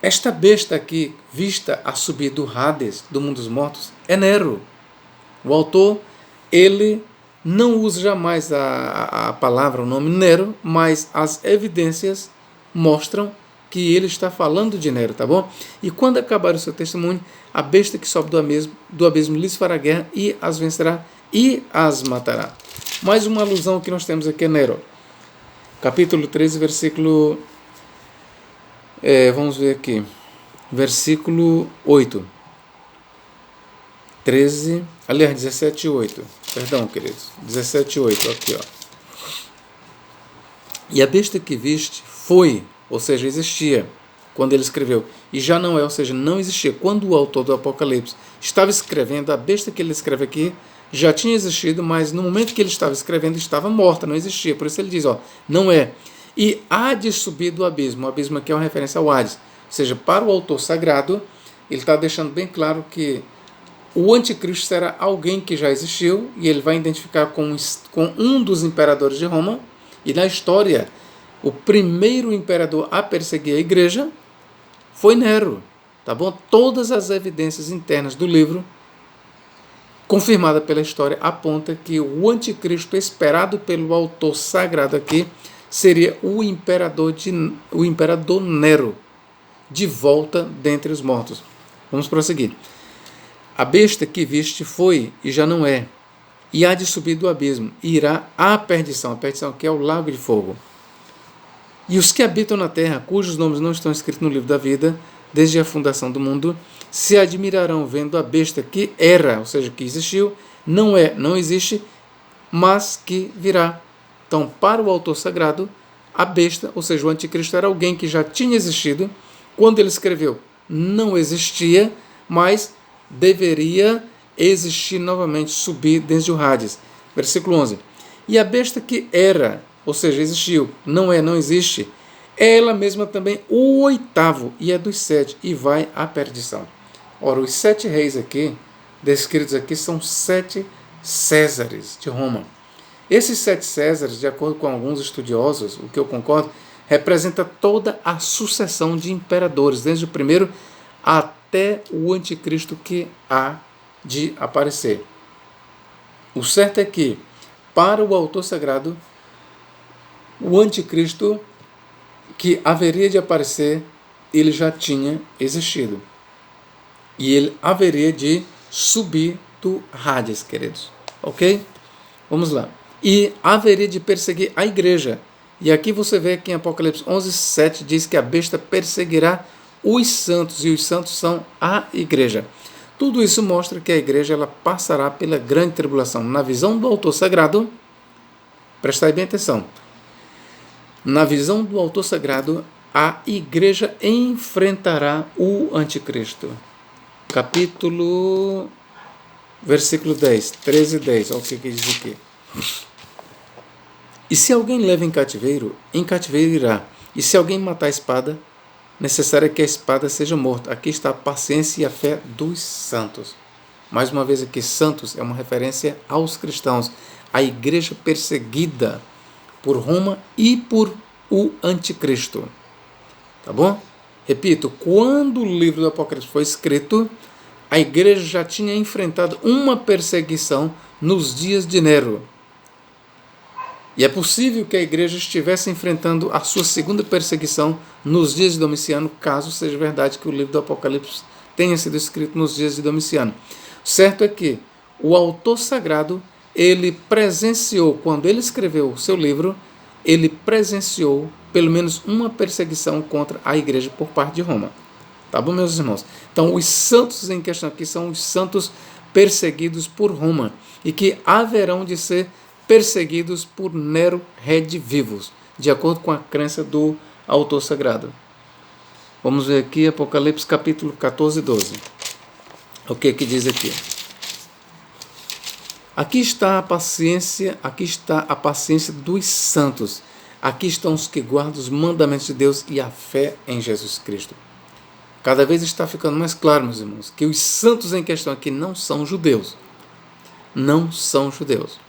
Esta besta aqui, vista a subir do Hades, do mundo dos mortos, é Nero. O autor, ele não usa jamais a palavra, o nome Nero, mas as evidências mostram que ele está falando de Nero, tá bom? E quando acabar o seu testemunho, a besta que sobe do abismo lhes fará guerra e as vencerá e as matará. Mais uma alusão que nós temos aqui é Nero. Capítulo 13, versículo... vamos ver aqui. Versículo 8. 13... Aliás, 17, 8. Perdão, queridos. 17, 8. Aqui, ó. E a besta que viste foi, ou seja, existia, quando ele escreveu, e já não é, ou seja, não existia. Quando o autor do Apocalipse estava escrevendo, a besta que ele escreve aqui já tinha existido, mas no momento que ele estava escrevendo, estava morta, não existia. Por isso ele diz, ó, não é. E há de subir do abismo. O abismo aqui é uma referência ao Hades. Ou seja, para o autor sagrado, ele está deixando bem claro que o anticristo será alguém que já existiu, e ele vai identificar com um dos imperadores de Roma, e na história, o primeiro imperador a perseguir a igreja foi Nero, tá bom? Todas as evidências internas do livro, confirmada pela história, aponta que o anticristo esperado pelo autor sagrado aqui seria o imperador Nero, de volta dentre os mortos. Vamos prosseguir. A besta que viste foi e já não é, e há de subir do abismo, e irá à perdição. A perdição que é o lago de fogo. E os que habitam na terra, cujos nomes não estão escritos no livro da vida, desde a fundação do mundo, se admirarão vendo a besta que era, ou seja, que existiu, não é, não existe, mas que virá. Então, para o autor sagrado, a besta, ou seja, o anticristo, era alguém que já tinha existido. Quando ele escreveu, não existia, mas deveria existir novamente, subir desde o Hades. Versículo 11. E a besta que era, ou seja, existiu, não é, não existe, é ela mesma também o oitavo, e é dos 7, e vai à perdição. Ora, os 7 reis aqui, descritos aqui, são 7 Césares de Roma. Esses 7 Césares, de acordo com alguns estudiosos, o que eu concordo, representa toda a sucessão de imperadores, desde o primeiro até o anticristo que há de aparecer. O certo é que, para o autor sagrado, o anticristo que haveria de aparecer, ele já tinha existido. E ele haveria de subir do Hades, queridos. Ok? Vamos lá. E haveria de perseguir a igreja. E aqui você vê que em Apocalipse 11, 7 diz que a besta perseguirá os santos, e os santos são a igreja. Tudo isso mostra que a igreja ela passará pela grande tribulação. Na visão do autor sagrado, prestai bem atenção, na visão do autor sagrado, a igreja enfrentará o anticristo. Versículo 10, 13 e 10, olha o que diz aqui. E se alguém leva em cativeiro irá. E se alguém matar a espada, necessário é que a espada seja morta. Aqui está a paciência e a fé dos santos. Mais uma vez aqui, santos é uma referência aos cristãos, a igreja perseguida por Roma e por o anticristo. Tá bom? Repito, quando o livro do Apocalipse foi escrito, a igreja já tinha enfrentado uma perseguição nos dias de Nero. E é possível que a igreja estivesse enfrentando a sua segunda perseguição nos dias de Domiciano, caso seja verdade que o livro do Apocalipse tenha sido escrito nos dias de Domiciano. Certo é que o autor sagrado, ele presenciou, quando ele escreveu o seu livro, ele presenciou pelo menos uma perseguição contra a igreja por parte de Roma. Tá bom, meus irmãos? Então, os santos em questão aqui são os santos perseguidos por Roma e que haverão de ser perseguidos por Nero redivivos, de acordo com a crença do autor sagrado. Vamos ver aqui Apocalipse capítulo 14 e 12. O que diz aqui? Aqui está a paciência dos santos. Aqui estão os que guardam os mandamentos de Deus e a fé em Jesus Cristo. Cada vez está ficando mais claro, meus irmãos, que os santos em questão aqui não são judeus. Não são judeus.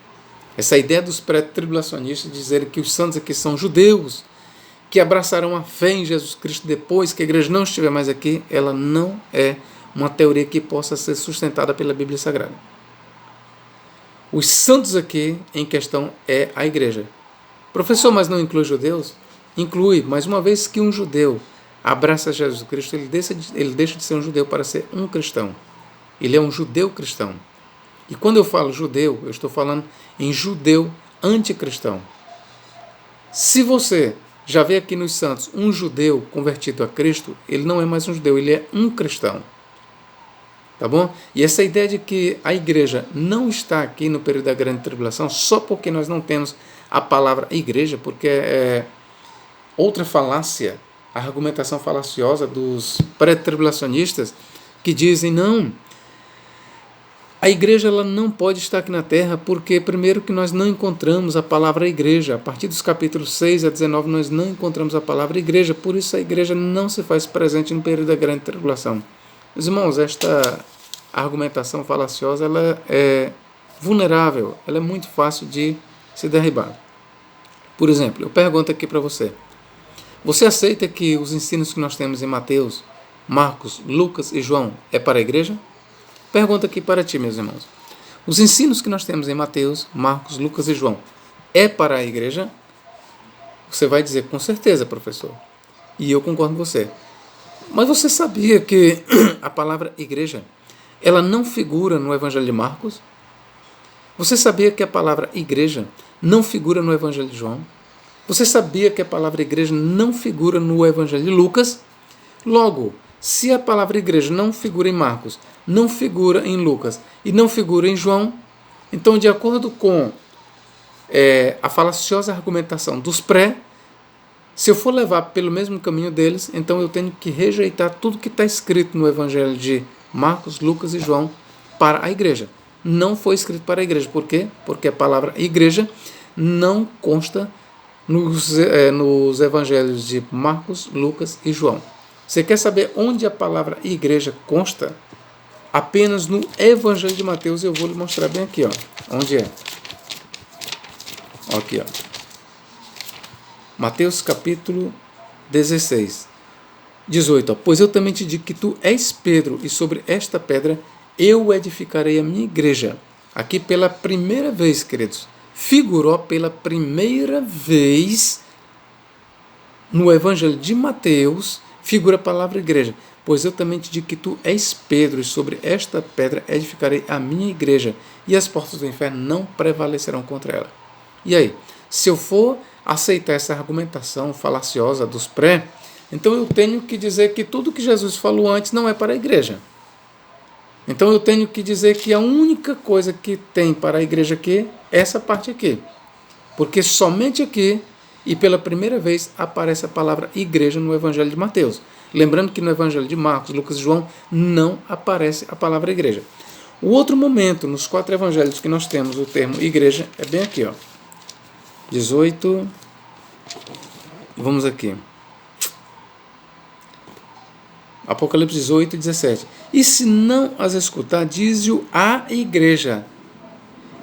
Essa ideia dos pré-tribulacionistas de dizerem que os santos aqui são judeus, que abraçarão a fé em Jesus Cristo depois que a igreja não estiver mais aqui, ela não é uma teoria que possa ser sustentada pela Bíblia Sagrada. Os santos aqui em questão é a igreja. Professor, mas não inclui judeus? Inclui, mas uma vez que um judeu abraça Jesus Cristo, ele deixa de ser um judeu para ser um cristão. Ele é um judeu cristão. E quando eu falo judeu, eu estou falando em judeu anticristão. Se você já vê aqui nos santos um judeu convertido a Cristo, ele não é mais um judeu, ele é um cristão. Tá bom? E essa ideia de que a igreja não está aqui no período da grande tribulação só porque nós não temos a palavra igreja, porque é outra falácia, a argumentação falaciosa dos pré-tribulacionistas que dizem, não, a igreja ela não pode estar aqui na terra porque, primeiro, que nós não encontramos a palavra igreja. A partir dos capítulos 6 a 19 nós não encontramos a palavra igreja, por isso a igreja não se faz presente no período da grande tribulação. Meus irmãos, esta argumentação falaciosa ela é vulnerável, ela é muito fácil de se derribar. Por exemplo, eu pergunto aqui para você, você aceita que os ensinos que nós temos em Mateus, Marcos, Lucas e João é para a igreja? Pergunta aqui para ti, meus irmãos. Os ensinos que nós temos em Mateus, Marcos, Lucas e João é para a igreja? Você vai dizer, com certeza, professor. E eu concordo com você. Mas você sabia que a palavra igreja, ela não figura no Evangelho de Marcos? Você sabia que a palavra igreja não figura no Evangelho de João? Você sabia que a palavra igreja não figura no Evangelho de Lucas? Logo, se a palavra igreja não figura em Marcos, não figura em Lucas e não figura em João, então, de acordo com a falaciosa argumentação dos se eu for levar pelo mesmo caminho deles, então eu tenho que rejeitar tudo que está escrito no Evangelho de Marcos, Lucas e João para a igreja. Não foi escrito para a igreja. Por quê? Porque a palavra igreja não consta nos Evangelhos de Marcos, Lucas e João. Você quer saber onde a palavra igreja consta? Apenas no Evangelho de Mateus, eu vou lhe mostrar bem aqui, ó. Onde é? Aqui, ó. Mateus capítulo 16, 18. Ó. Pois eu também te digo que tu és Pedro, e sobre esta pedra eu edificarei a minha igreja. Aqui pela primeira vez, queridos, figurou pela primeira vez no Evangelho de Mateus, figura a palavra igreja. Pois eu também te digo que tu és Pedro, e sobre esta pedra edificarei a minha igreja, e as portas do inferno não prevalecerão contra ela. E aí, se eu for aceitar essa argumentação falaciosa dos então eu tenho que dizer que tudo que Jesus falou antes não é para a igreja. Então eu tenho que dizer que a única coisa que tem para a igreja aqui é essa parte aqui. Porque somente aqui, e pela primeira vez, aparece a palavra igreja no Evangelho de Mateus. Lembrando que no Evangelho de Marcos, Lucas e João não aparece a palavra igreja. O outro momento, nos 4 evangelhos que nós temos o termo igreja, é bem aqui, ó. 18, vamos aqui. Apocalipse 18, 17. E se não as escutar, diz-o à igreja.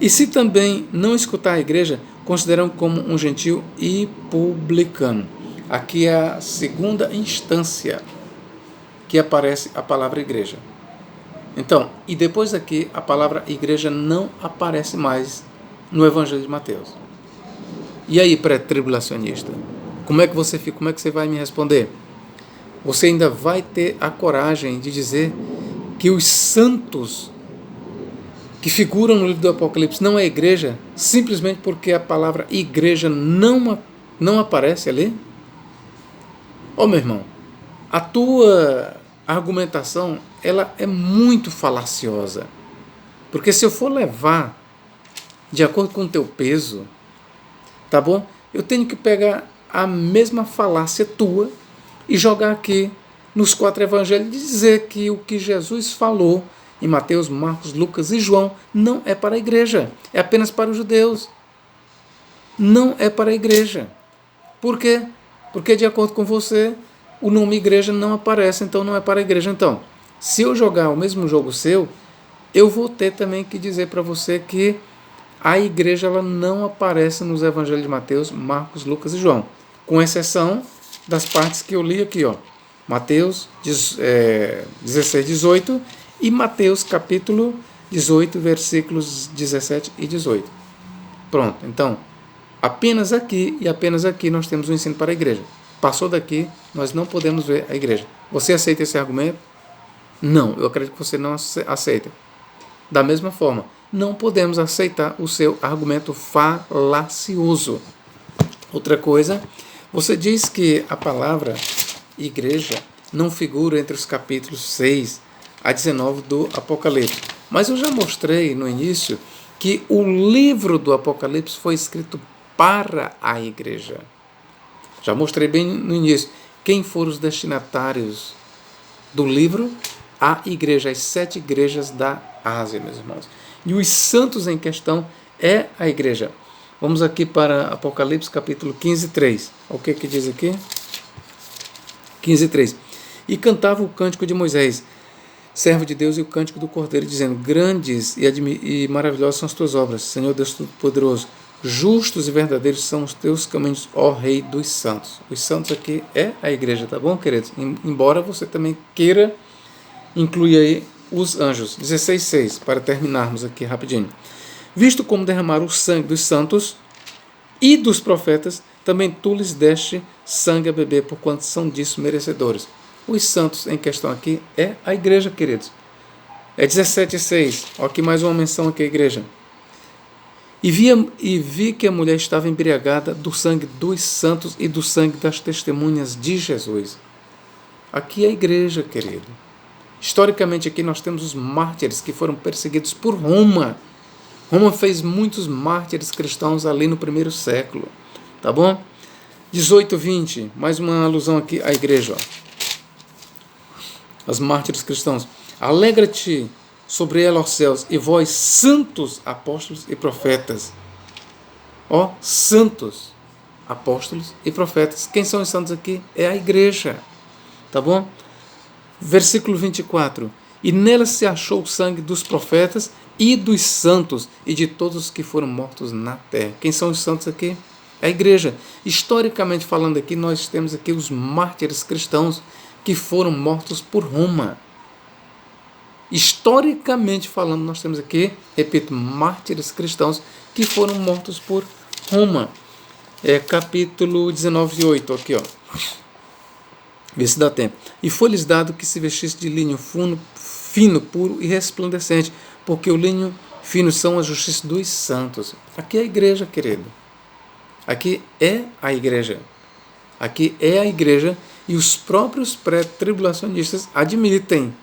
E se também não escutar a igreja, consideram como um gentio e publicano. Aqui é a segunda instância que aparece a palavra igreja. Então, e depois daqui, a palavra igreja não aparece mais no Evangelho de Mateus. E aí, pré-tribulacionista? Como é que você fica? Como é que você vai me responder? Você ainda vai ter a coragem de dizer que os santos que figuram no livro do Apocalipse não é igreja, simplesmente porque a palavra igreja não aparece ali? Ô meu irmão, a tua argumentação ela é muito falaciosa. Porque se eu for levar de acordo com o teu peso, tá bom? Eu tenho que pegar a mesma falácia tua e jogar aqui nos 4 evangelhos e dizer que o que Jesus falou em Mateus, Marcos, Lucas e João não é para a igreja, é apenas para os judeus. Não é para a igreja. Por quê? Porque de acordo com você, o nome igreja não aparece, então não é para a igreja. Então, se eu jogar o mesmo jogo seu, eu vou ter também que dizer para você que a igreja ela não aparece nos evangelhos de Mateus, Marcos, Lucas e João, com exceção das partes que eu li aqui, ó. Mateus 16, 18 e Mateus capítulo 18, versículos 17 e 18. Pronto, então, apenas aqui e apenas aqui nós temos um ensino para a igreja. Passou daqui, nós não podemos ver a igreja. Você aceita esse argumento? Não, eu acredito que você não aceita. Da mesma forma, não podemos aceitar o seu argumento falacioso. Outra coisa, você diz que a palavra igreja não figura entre os capítulos 6 a 19 do Apocalipse. Mas eu já mostrei no início que o livro do Apocalipse foi escrito para a igreja. Já mostrei bem no início quem foram os destinatários do livro. A igreja, as 7 igrejas da Ásia, meus irmãos. E os santos em questão é a igreja. Vamos aqui para Apocalipse capítulo 15, 3. O que diz aqui? 15, 3. E cantava o cântico de Moisés, servo de Deus, e o cântico do Cordeiro, dizendo: grandes e maravilhosas são as tuas obras, Senhor Deus Todo-Poderoso. Justos e verdadeiros são os teus caminhos, ó Rei dos santos. Os santos aqui é a igreja, tá bom, queridos? Embora você também queira incluir aí os anjos. 16:6, para terminarmos aqui rapidinho. Visto como derramaram o sangue dos santos e dos profetas, também tu lhes deste sangue a beber, porquanto são disso merecedores. Os santos em questão aqui é a igreja, queridos. É 17:6. Olha aqui mais uma menção aqui à igreja. E vi que a mulher estava embriagada do sangue dos santos e do sangue das testemunhas de Jesus. Aqui é a igreja, querido. Historicamente aqui nós temos os mártires que foram perseguidos por Roma. Roma fez muitos mártires cristãos ali no primeiro século. Tá bom? 18, 20. Mais uma alusão aqui à igreja. Os mártires cristãos. Alegra-te sobre ela, ó céus, e vós, santos apóstolos e profetas. Ó, santos apóstolos e profetas. Quem são os santos aqui? É a igreja. Tá bom? Versículo 24. E nela se achou o sangue dos profetas e dos santos e de todos os que foram mortos na terra. Quem são os santos aqui? É a igreja. Historicamente falando aqui, nós temos aqui os mártires cristãos que foram mortos por Roma. Historicamente falando, nós temos aqui, repito, mártires cristãos que foram mortos por Roma. Capítulo 19, 8, aqui, ó. Vê se dá tempo. E foi-lhes dado que se vestisse de linho fino, puro e resplandecente, porque o linho fino são a justiça dos santos. Aqui é a igreja, querido. Aqui é a igreja. Aqui é a igreja e os próprios pré-tribulacionistas admitem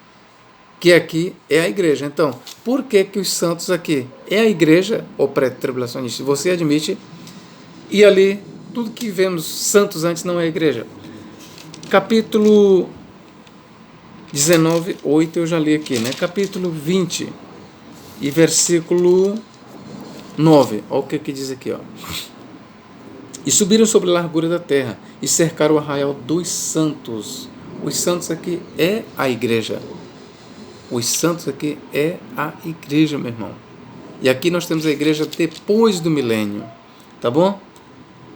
que aqui é a igreja. Então, por que os santos aqui é a igreja ou pré-tribulacionista? Você admite e ali tudo que vemos santos antes não é a igreja. Capítulo 19, 8 eu já li aqui, né? Capítulo 20 e versículo 9. Olha o que diz aqui, ó. E subiram sobre a largura da terra e cercaram o arraial dos santos. Os santos aqui é a igreja. Os santos aqui é a igreja, meu irmão. E aqui nós temos a igreja depois do milênio. Tá bom?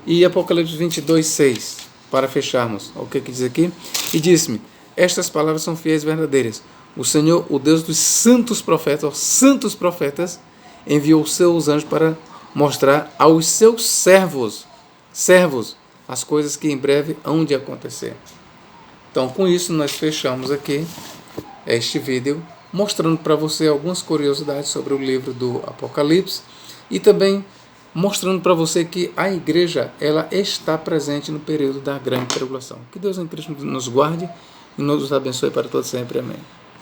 E Apocalipse 22, 6. Para fecharmos, o que diz aqui? E disse-me: estas palavras são fiéis e verdadeiras. O Senhor, o Deus dos santos profetas, enviou os seus anjos para mostrar aos seus servos, as coisas que em breve hão de acontecer. Então, com isso, nós fechamos aqui este vídeo, mostrando para você algumas curiosidades sobre o livro do Apocalipse e também mostrando para você que a igreja ela está presente no período da grande tribulação. Que Deus em Cristo nos guarde e nos abençoe para todos sempre. Amém.